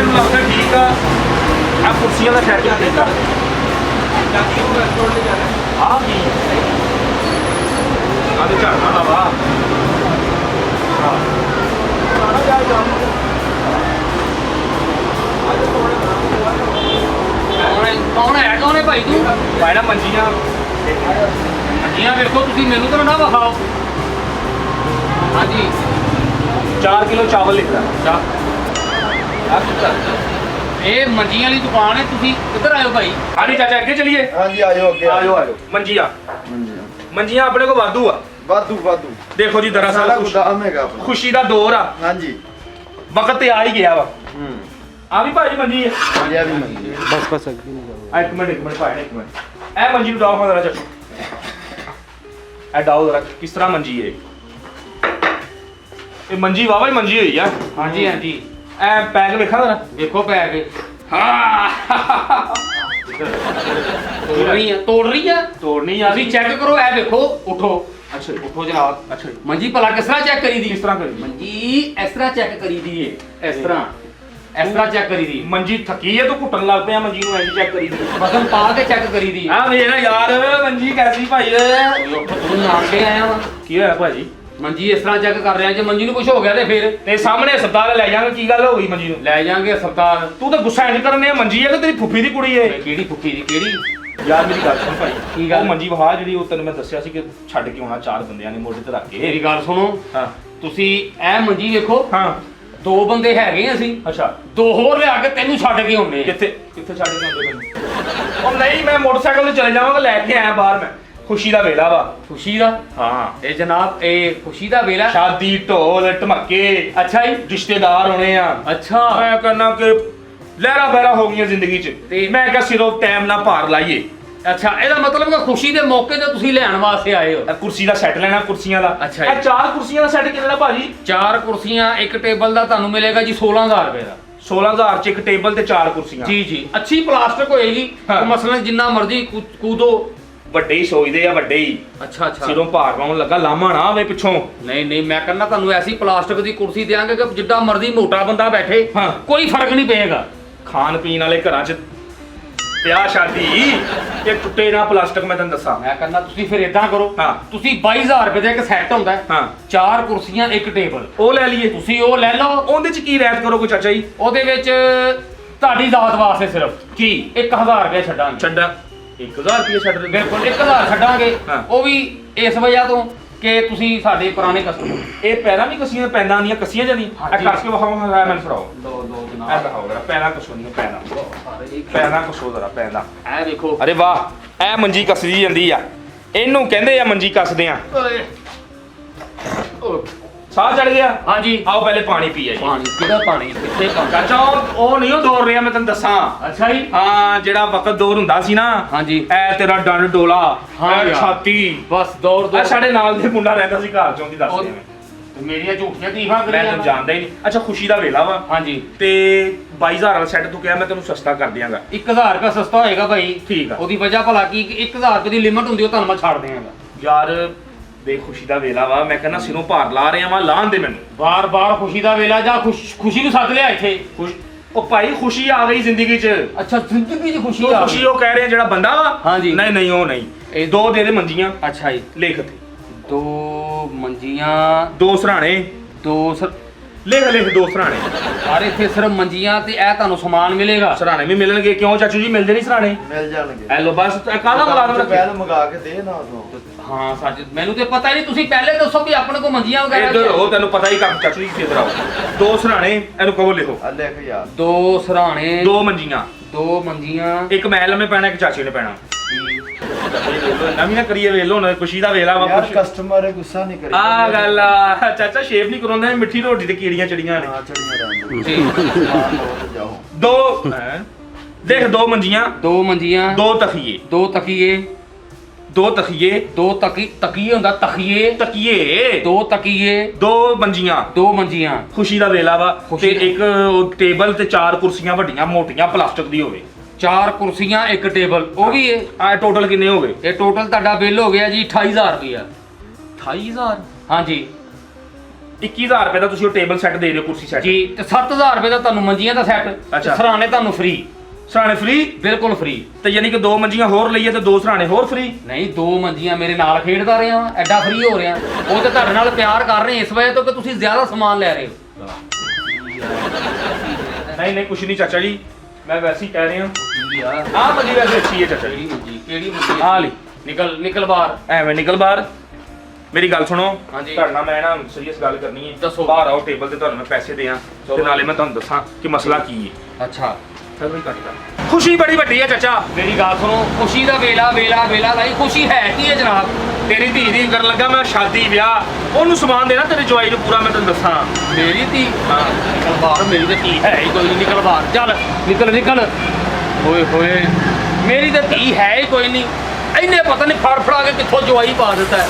ਮੈਨੂੰ ਲੱਗਦਾ ਠੀਕ ਆ ਆ ਕੁਰਸੀਆਂ ਦਾ ਸੈੱਟ ਠੀਕ ਆ ਆ ਕੀ ਆ ਦੇ ਝਾੜਨਾ ਦਾ ਵਾ ਹਾਂ ਆਣਾ ਜਾ ਕੌਣ ਹੈ ਭਾਈ ਤੂੰ? ਭਾਈ ਨਾ ਮੰਜੀਆਂ ਮੰਜੀਆਂ ਵੇਖੋ ਤੁਸੀਂ, ਮੈਨੂੰ ਤਾਂ ਨਾ ਵਿਖਾਓ। ਹਾਂਜੀ 4 ਕਿਲੋ ਚਾਵਲ ਲਿਖਦਾ ਇਹ ਮੰਜੀਆਂ ਵਾਲੀ ਦੁਕਾਨ ਹੈ, ਤੁਸੀਂ ਕਿੱਧਰ ਆਇਓ ਭਾਈ? ਹਾਂਜੀ ਚਾਚਾ ਅੱਗੇ ਚਲੀਏ। ਹਾਂਜੀ ਆਜੋ ਅੱਗੇ ਆਜੋ ਮੰਜੀਆਂ ਮੰਜੀਆਂ ਆਪਣੇ ਕੋਲ ਵਾਧੂ ਆ। ਵਾਧੂ ਦੇਖੋ ਜੀ ਸਾਰਾ ਦਰਅਸਲ ਗੁਦਾਮ ਹੈਗਾ ਆਪਣਾ। ਖੁਸ਼ੀ ਦਾ ਦੌਰ ਆ, ਹਾਂਜੀ ਵਕਤ ਤੇ ਆ ਹੀ ਗਿਆ ਵਾ। ਆ ਵੀ ਭਾਜੀ ਮੰਜੀ ਹੈ। ਹਾਂਜੀ ਆ ਵੀ ਮੰਗੀ ਬਸ ਇੱਕ ਮਿੰਟ ਭਾਈ ਇੱਕ ਮਿੰਟ ਇਹ ਮੰਜੀ ਨੂੰ ਡਾਓ ਜਰਾ ਚੱਕੋ ਇਹ ਡਾਓ ਜਰਾ ਕਿਸ ਤਰ੍ਹਾਂ ਮੰਜੀ ਹੈ ਇਹ ਮੰਜੀ ਵਾਵਾ ਹੀ ਮੰਜੀ ਹੋਈ ਆ। ਹਾਂਜੀ ਹਾਂਜੀ ਇਹ ਪੈਕ ਵੇਖਾਂ ਜਰਾ ਵੇਖੋ ਪੈ ਕੇ ਹਾਂ ਤੋੜ ਰਹੀ ਆ ਤੋੜਨੀ ਆ ਤੁਸੀਂ ਚੈੱਕ ਕਰੋ, ਇਹ ਵੇਖੋ, ਉਠੋ ਅੱਛਾ ਜੀ, ਉਠੋ ਜਨਾਬ। ਅੱਛਾ ਜੀ ਮੰਜੀ ਭਲਾ ਕਿਸ ਤਰ੍ਹਾਂ ਚੈੱਕ ਕਰੀ ਦੀ? ਕਿਸ ਤਰ੍ਹਾਂ ਕਰੀ ਮੰਜੀ ਇਸ ਤਰ੍ਹਾਂ ਚੈੱਕ ਕਰੀ ਦੀ ਏ, ਇਸ ਤਰ੍ਹਾਂ ਚੈੱਕ ਕਰੀ ਦੀ। ਮੰਜੀ ਥੱਕੀ ਹੈ ਤੂੰ ਘੁੱਟਣ ਲੱਗ ਪਿਆ ਮੰਜੀ ਨੂੰ ਐਂ ਚੈੱਕ ਕਰੀ ਦੀ ਵਜ਼ਨ ਪਾ ਕੇ ਚੈੱਕ ਕਰੀ ਦੀ। ਆ ਵੇਖ ਯਾਰ ਮੰਜੀ ਕੈਸੀ ਭਾਈ ਤੂੰ ਨਾਮ ਕੇ ਆਇਆ ਵਾ, ਕੀ ਹੋਇਆ ਭਾਜੀ? ਮੰਜੀ ਇਸ ਤਰ੍ਹਾਂ ਚੈੱਕ ਕਰ ਰਿਹਾ, ਜੇ ਮੰਜੀ ਨੂੰ ਕੁਝ ਹੋ ਗਿਆ ਤੇ ਫਿਰ ਤੇ ਸਾਹਮਣੇ ਹਸਪਤਾਲ ਲੈ ਜਾਾਂਗੇ, ਕੀ ਗੱਲ ਹੋ ਗਈ ਮੰਜੀ ਨੂੰ? ਲੈ ਜਾਾਂਗੇ ਹਸਪਤਾਲ। ਤੂੰ ਤਾਂ ਗੁੱਸਾ ਨਹੀਂ ਕਰਨੇ ਆ, ਮੰਜੀ ਹੈ ਕਿ ਤੇਰੀ ਫੁੱਫੀ ਦੀ ਕੁੜੀ ਹੈ? ਕਿਹੜੀ ਫੁੱਫੀ ਦੀ ਕਿਹੜੀ? ਯਾਰ ਮੇਰੀ ਗੱਲ ਸੁਣ ਭਾਈ, ਕੀ ਗੱਲ? ਉਹ ਮੰਜੀ ਵਹਾ ਜਿਹੜੀ ਉਹ ਤੈਨੂੰ ਮੈਂ ਦੱਸਿਆ ਸੀ ਕਿ ਛੱਡ ਕੇ ਆਉਣਾ 4 ਬੰਦਿਆਂ ਨੇ ਮੋਢੇ ਤੇ ਰੱਖ ਕੇ। ਮੇਰੀ ਗੱਲ ਸੁਣੋ, ਹਾਂ ਤੁਸੀਂ ਇਹ ਮੰਜੀ ਵੇਖੋ, ਹਾਂ 2 ਬੰਦੇ ਹੈਗੇ ਅਸੀਂ, ਅੱਛਾ 2 ਹੋਰ ਲਿਆ ਕੇ ਤੈਨੂੰ ਛੱਡ ਕੇ ਆਉਣੇ ਆ। ਕਿੱਥੇ ਕਿੱਥੇ ਛੱਡ ਕੇ ਆਉਂਦੇ ਮੈਨੂੰ? ਉਹ ਨਹੀਂ ਮੈਂ ਮੋਟਰਸਾਈਕਲ ਤੇ ਚਲੇ ਜਾਵਾਂਗਾ, ਲੈ ਕੇ ਆਇਆ ਬਾਹਰ ਮੈਂ। ਖੁਸ਼ੀ ਦਾ ਵੇਲਾ ਵਾ। ਖੁਸ਼ੀ ਦਾ? ਹਾਂ ਇਹ ਜਨਾਬ ਇਹ ਖੁਸ਼ੀ ਦਾ ਵੇਲਾ। ਸ਼ਾਦੀ ਢੋਲ ਢਮੱਕੇ, ਅੱਛਾ ਜੀ, ਰਿਸ਼ਤੇਦਾਰ ਹੋਣੇ ਆ। ਅੱਛਾ ਮੈਂ ਕਹਿੰਦਾ ਕਿ ਲਹਿਰਾ ਬਹਿਰਾ ਹੋ ਗਈਆਂ ਜ਼ਿੰਦਗੀ 'ਚ, ਤੇ ਮੈਂ ਕਿਹਾ ਸਿਰੋਂ ਟਾਈਮ ਨਾਲ ਭਾਰ ਲਾਈਏ। ਅੱਛਾ, ਇਹਦਾ ਮਤਲਬ ਕਿ ਖੁਸ਼ੀ ਦੇ ਮੌਕੇ ਤੇ ਤੁਸੀਂ ਲੈਣ ਵਾਸਤੇ ਆਏ ਹੋ। ਇਹ ਕੁਰਸੀ ਦਾ ਸੈੱਟ ਲੈਣਾ, ਕੁਰਸੀਆਂ ਦਾ। ਅੱਛਾ ਇਹ ਜੀ। 4 ਕੁਰਸੀਆਂ ਦਾ ਸੈੱਟ ਕਿੰਨੇ ਦਾ ਭਾਜੀ? 4 ਕੁਰਸੀਆਂ, ਇੱਕ ਟੇਬਲ ਦਾ ਤੁਹਾਨੂੰ ਮਿਲੇਗਾ ਜੀ 16000 ਰੁਪਏ ਦਾ। 16000 ਚ ਇੱਕ ਟੇਬਲ ਤੇ 4 ਕੁਰਸੀਆਂ। ਜੀ ਜੀ, ਅੱਛੀ ਪਲਾਸਟਿਕ ਹੋਏਗੀ, ਹਾਂ। ਮਸਲਨ ਜਿੰਨਾ ਮਰਜ਼ੀ ਕੂਦੋ। ਵੱਡੇ ਹੀ ਸੋਚਦੇ ਆ, ਵੱਡੇ ਹੀ। ਅੱਛਾ ਅੱਛਾ, ਸਿਰੋਂ ਭਾਰ ਪਾਉਣ ਲੱਗਾ, ਲਾਮਾ ਨਾ ਆਵੇ ਪਿੱਛੋਂ। ਨਹੀਂ ਮੈਂ ਕਹਿੰਦਾ ਤੁਹਾਨੂੰ ਐਸੀ ਪਲਾਸਟਿਕ ਦੀ ਕੁਰਸੀ ਦੇਾਂਗੇ ਕਿ ਜਿੱਡਾ ਮਰਜ਼ੀ ਮੋਟਾ ਬੰਦਾ ਬੈਠੇ, ਹਾਂ। ਕੋਈ ਫਰਕ ਨਹੀਂ ਪਏਗਾ। ਖਾਣ ਪੀਣ ਵਾਲੇ ਘਰਾਂ 'ਚ ਵਿਆਹ ਸ਼ਾਦੀ ਇਹ ਟੁੱਟੇ ਨਾ ਪਲਾਸਟਿਕ, ਮੈਂ ਤੈਨੂੰ ਦੱਸਾਂ। ਮੈਂ ਕਹਿੰਦਾ ਤੁਸੀਂ ਫਿਰ ਇਦਾਂ ਕਰੋ, ਹਾਂ। ਤੁਸੀਂ 22000 ਰੁਪਏ ਦਾ ਇੱਕ ਸੈੱਟ ਹੁੰਦਾ ਹੈ, ਹਾਂ 4 ਕੁਰਸੀਆਂ ਇੱਕ ਟੇਬਲ, ਉਹ ਲੈ ਲਈਏ। ਤੁਸੀਂ ਉਹ ਲੈ ਲਓ। ਉਹਦੇ 'ਚ ਕੀ ਰਹਿਤ ਕਰੋਗੇ ਚਾਚਾ ਜੀ? ਉਹਦੇ ਵਿੱਚ ਤੁਹਾਡੀ ਜ਼ਾਤ ਵਾਸਤੇ ਸਿਰਫ ਕੀ 1000 ਰੁਪਏ ਛੱਡਾਂਗੇ। ਛੱਡਾ 1000 ਰੁਪਏ ਛੱਡ ਦੇ। ਬਿਲਕੁਲ 1000 ਛੱਡਾਂਗੇ। ਹਾਂ। ਉਹ ਵੀ ਇਸ ਵਜ੍ਹਾ ਤੋਂ ਕਿ ਤੁਸੀਂ ਸਾਡੇ ਪੁਰਾਣੇ ਕਸਟਮਰ। ਇਹ ਪੈਰਾਂ ਵੀ ਕਸੀਆਂ, ਪੈਂਦਾਂ ਦੀਆਂ ਕਸੀਆਂ ਜਾਂਦੀਆਂ। ਇਹ ਹਾਂਜੀ। ਕਰਕੇ ਵਹਾਵਾਂ ਹੈ ਮੈਨੂੰ ਫੜਾਓ। ਦੋ ਇਹ ਜਨਾਬ, ਦਿਖਾਓ ਜਰਾ, ਪੈਰਾਂ ਕਸੋ ਦੀਆਂ, ਪੈਰਾਂ ਕਸੋ ਜਰਾ, ਪੈਰਾਂ। ਇਹ ਵੇਖੋ। ਅਰੇ ਵਾਹ, ਇਹ ਮੰਜੀ ਕੱਸਦੀ ਜਾਂਦੀ ਆ, ਇਹਨੂੰ ਕਹਿੰਦੇ ਆ ਮੰਜੀ ਕੱਸਦੇ ਆ। ਸਾਹ ਚੜ ਗਿਆ। ਹਾਂਜੀ, ਆਓ ਪਹਿਲੇ ਪਾਣੀ ਪੀਏ ਜੀ। ਪਾਣੀ ਕਿਹਦਾ ਪਾਣੀ? ਕਿੱਥੇ ਪਾਣੀ? ਚਾਚਾ ਉਹ ਨਹੀਂ ਦੌੜ ਰਿਹਾ, ਮੈਂ ਤੈਨੂੰ ਦੱਸਾਂ। ਅੱਛਾ ਜੀ। ਹਾਂ ਜਿਹੜਾ ਵਕਤ ਦੌਰ ਹੁੰਦਾ ਸੀ ਨਾ, ਹਾਂਜੀ, ਐ ਤੇਰਾ ਡੰਡ ਡੋਲਾ, ਹਾਂ ਐ ਯਾਰ। ਛਾਤੀ। ਬਸ ਦੌੜ ਐ ਸਾਡੇ ਨਾਲ ਦੇ ਮੁੰਡਾ ਰਹਿੰਦਾ ਸੀ ਘਰ ਚੋਂ, ਦੀ ਦੱਸ ਰਿਹਾ ਮੈਂ। ਮੇਰੀਆਂ ਝੂਠੀਆਂ ਤੀਫਾਂ ਮੈਂ ਤੈਨੂੰ ਜਾਣਦਾ ਹੀ ਨਹੀਂ। ਅੱਛਾ ਖੁਸ਼ੀ ਦਾ ਵੇਲਾ ਵਾ, ਹਾਂਜੀ, ਤੇ 22000 ਵਾਲਾ ਸੈੱਟ ਤੂੰ ਕਿਹਾ ਮੈਂ ਤੈਨੂੰ ਸਸਤਾ ਕਰ ਦਿਆਂਗਾ। 1000 ਰੁਪਏ ਸਸਤਾ ਹੋਏਗਾ ਭਾਈ। ਠੀਕ ਆ। ਉਹਦੀ ਵਜ੍ਹਾ ਭਲਾ ਕੀ, 1000 ਰੁਪਏ ਦੀ ਲਿਮਟ ਹੁੰਦੀ, ਉਹ ਤੁਹਾਨੂੰ ਮੈਂ ਛੱਡ ਦਿਆਂਗਾ। ਯਾਰ ਦੇਖ ਖੁਸ਼ੀ ਦਾ ਵੇਲਾ ਵਾ, ਮੈਂ ਕਹਿੰਦਾ ਸਿਰੋਂ ਭਾਰ ਲਾ ਰਿਹਾ ਵਾਂ, ਲਾਣ ਦੇ ਮੈਨੂੰ। ਬਾਰ-ਬਾਰ ਖੁਸ਼ੀ ਦਾ ਵੇਲਾ, ਜਾਂ ਖੁਸ਼ੀ ਨੂੰ ਸੱਦ ਲਿਆ ਇੱਥੇ। ਉਹ ਭਾਈ ਖੁਸ਼ੀ ਆ ਗਈ ਜ਼ਿੰਦਗੀ 'ਚ। ਅੱਛਾ, ਜ਼ਿੰਦਗੀ 'ਚ ਖੁਸ਼ੀ ਉਹ ਆ ਖੁਸ਼ੀ ਗਈ। ਉਹ ਕਹਿ ਰਿਹਾ ਜਿਹੜਾ ਬੰਦਾ ਵਾ। ਹਾਂਜੀ। ਨਹੀਂ ਉਹ ਨਹੀਂ, ਇਹ 2 ਦੇ ਦੇ ਮੰਜੀਆਂ, ਅੱਛਾ ਜੀ, ਲਿਖ ਤੇ 2 ਮੰਜੀਆਂ, 2 ਸਰਾਣੇ, 2 ਲਿਖ 2 ਸਰਾਣੇ। ਸਾਰੇ ਇੱਥੇ ਸਿਰਫ ਮੰਜੀਆਂ ਤੇ ਇਹ ਤੁਹਾਨੂੰ ਸਮਾਨ ਮਿਲੇਗਾ। ਸਰਾਣੇ ਵੀ ਮਿਲਣਗੇ। ਕਿਉਂ ਚਾਚੂ ਜੀ ਮਿਲਦੇ ਨਹੀਂ ਸਰਾਣੇ? ਮਿਲ ਜਾਣਗੇ। ਐ ਲੋ ਬਸ ਕਾਹਦਾ ਮੁਲਾਜ਼ਮ ਰੱਖਿਆ? ਪਹਿਲ ਮੰਗਾ ਕੇ ਦੇ ਨਾ ਉਦੋਂ। ਹਾਂ ਸੱਚ, ਮੈਨੂੰ ਤੇ ਪਤਾ ਹੀ ਨਹੀਂ, ਤੁਸੀਂ ਪਹਿਲੇ ਦੱਸੋ ਵੀ ਆਪਣੇ ਕੋਲ ਮੰਜੀਆਂ ਵਗੈਰਾ। ਇੱਧਰ ਹੋ, ਤੈਨੂੰ ਪਤਾ ਹੀ ਕੰਮ। ਚਾਚੂ ਜੀ ਇੱਧਰ ਆਓ। 2 ਸਰਾਣੇ, ਇਹਨੂੰ ਕਹੋ ਲਿਖੋ। ਆ ਲਿਖ ਯਾਰ। 2 ਸਰਾਣੇ, 2 ਮੰਜੀਆਂ, 2 ਮੰਜੀਆਂ। ਇੱਕ ਮੈਂ ਲੰਮੇ ਪੈਣਾ, ਇੱਕ ਚਾਚੀ ਨੇ ਪੈਣਾ। ਨਵੀਂ ਨਾ ਕਰੀਏ, ਵੇਲੋ ਨਾ, ਖੁਸ਼ੀ ਦਾ ਵੇਲਾ ਵਾ। ਯਾਰ ਕਸਟਮਰ ਗੁੱਸਾ ਨਹੀਂ ਕਰੀ। ਆ ਗੱਲ ਆ ਚਾਚਾ, ਸ਼ੇਵ ਨਹੀਂ ਕਰਾਉਂਦਾ, ਮਿੱਠੀ ਰੋਟੀ ਤੇ ਕੀੜੀਆਂ ਚੜੀਆਂ ਨੇ। ਹਾਂ ਚੜੀਆਂ ਰਹਿੰਦੇ। ਠੀਕ। ਜਾਓ। 2 ਦੇਖ 2 ਮੰਜੀਆਂ, 2 ਮੰਜੀਆਂ, 2 ਤਖੀਏ, 2 ਤਕੀਏ, 2 ਤਖੀਏ, 2 ਤਕੀਏ ਹੁੰਦਾ, ਤਖੀਏ, ਤਕੀਏ, 2 ਤਕੀਏ, 2 ਮੰਜੀਆਂ, 2 ਮੰਜੀਆਂ। ਖੁਸ਼ੀ ਦਾ ਵੇਲਾ ਵਾ। ਤੇ ਖੁਸ਼ੀ ਦਾ- ਇੱਕ ਟੇਬਲ ਤੇ 4 ਕੁਰਸੀਆਂ ਵੱਡੀਆਂ ਮੋਟੀਆਂ ਪਲਾਸਟਿਕ ਦੀ ਹੋਵੇ। 4 ਕੁਰਸੀਆਂ, ਇੱਕ ਟੇਬਲ, ਉਹ ਵੀ ਹੈ। ਆ ਟੋਟਲ ਕਿੰਨੇ ਹੋ ਗਏ? ਇਹ ਟੋਟਲ ਤੁਹਾਡਾ ਬਿੱਲ ਹੋ ਗਿਆ ਜੀ 28000 ਰੁਪਇਆ। 28000। ਹਾਂਜੀ, 21000 ਰੁਪਏ ਦਾ ਤੁਸੀਂ ਉਹ ਟੇਬਲ ਸੈੱਟ ਦੇ ਰਹੇ ਹੋ, ਕੁਰਸੀ ਸੈੱਟ ਜੀ ਤੇ 7000 ਰੁਪਏ ਦਾ ਤੁਹਾਨੂੰ ਮੰਜੀਆਂ ਦਾ ਸੈੱਟ ਅੱਛਾ। ਸਰਾਣੇ ਤੁਹਾਨੂੰ ਫ੍ਰੀ, ਸਰਾਣੇ ਫ੍ਰੀ? ਬਿਲਕੁਲ ਫ੍ਰੀ। ਤੇ ਯਾਨੀ ਕਿ 2 ਮੰਜੀਆਂ ਹੋਰ ਲਈਏ ਤੇ 2 ਸਰਾਣੇ ਹੋਰ ਫ੍ਰੀ? ਨਹੀਂ 2 ਮੰਜੀਆਂ ਮੇਰੇ ਨਾਲ ਖੇਡਦਾ ਰਿਹਾ ਵਾਂ, ਐਡਾ ਫ੍ਰੀ ਹੋ ਰਿਹਾ। ਉਹ ਤੇ ਤੁਹਾਡੇ ਨਾਲ ਪਿਆਰ ਕਰ ਰਹੇ ਇਸ ਵਜ੍ਹਾ ਤੋਂ ਕਿ ਤੁਸੀਂ ਜ਼ਿਆਦਾ ਸਮਾਨ ਲੈ ਰਹੇ ਹੋ। ਨਹੀਂ ਕੁਛ ਨਹੀਂ ਚਾਚਾ ਜੀ, ਮੈਂ ਵੈਸੇ ਹੀ ਕਹਿ ਰਿਹਾ ਕੀ ਆ ਆਹ ਮੰਜੀ ਵੈਸੇ ਅੱਛੀ ਹੈ ਚਾਚਾ ਜੀ। ਕਿਹੜੀ ਮੰਜੀ? ਆਹ ਲਈ। ਨਿਕਲ ਬਾਹਰ। ਐਵੇਂ ਨਿਕਲ ਬਾਹਰ। ਮੇਰੀ ਗੱਲ ਸੁਣੋ, ਹਾਂਜੀ। ਤੁਹਾਡੇ ਨਾਲ ਮੈਂ ਨਾ ਸੀਰੀਅਸ ਗੱਲ ਕਰਨੀ ਹੈ। ਦੱਸੋ। ਬਾਹਰ ਆਓ ਟੇਬਲ ਤੇ, ਤੁਹਾਨੂੰ ਮੈਂ ਪੈਸੇ ਦਿਆਂ ਤੇ ਨਾਲੇ ਮੈਂ ਤੁਹਾਨੂੰ ਦੱਸਾਂ ਕਿ ਮਸਲਾ ਕੀ ਹੈ। ਅੱਛਾ ਚਲੋ ਹੀ ਕੱਟਦਾ। ਖੁਸ਼ੀ ਬੜੀ ਵੱਡੀ ਹੈ ਚਾਚਾ। ਮੇਰੀ ਗੱਲ ਸੁਣੋ, ਖੁਸ਼ੀ ਦਾ ਵੇਲਾ ਨਹੀਂ, ਖੁਸ਼ੀ ਹੈ ਕੀ ਹੈ ਜਨਾਬ? ਤੇਰੀ ਧੀ ਦੀ ਕਰਨ ਲੱਗਾ ਮੈਂ ਸ਼ਾਦੀ ਵਿਆਹ, ਉਹਨੂੰ ਸਮਾਨ ਦੇਣਾ ਤੇਰੇ ਜਵਾਈ ਨੂੰ ਪੂਰਾ, ਮੈਂ ਤੈਨੂੰ ਦੱਸਾਂ। ਮੇਰੀ ਧੀ? ਹਾਂ ਨਿਕਲ ਬਾਹਰ, ਮੇਰੀ ਤੇ ਧੀ ਹੈ ਹੀ ਕੋਈ ਨਹੀਂ। ਨਿਕਲ ਬਾਹਰ, ਚੱਲ ਨਿਕਲ। ਓਏ ਮੇਰੀ ਤੇ ਧੀ ਹੈ ਹੀ ਕੋਈ ਨਹੀਂ। ਇਹਨੇ ਪਤਾ ਨਹੀਂ ਫੜ ਫੜਾ ਕੇ ਕਿੱਥੋਂ ਜਵਾਈ ਪਾ ਦਿੱਤਾ ਹੈ।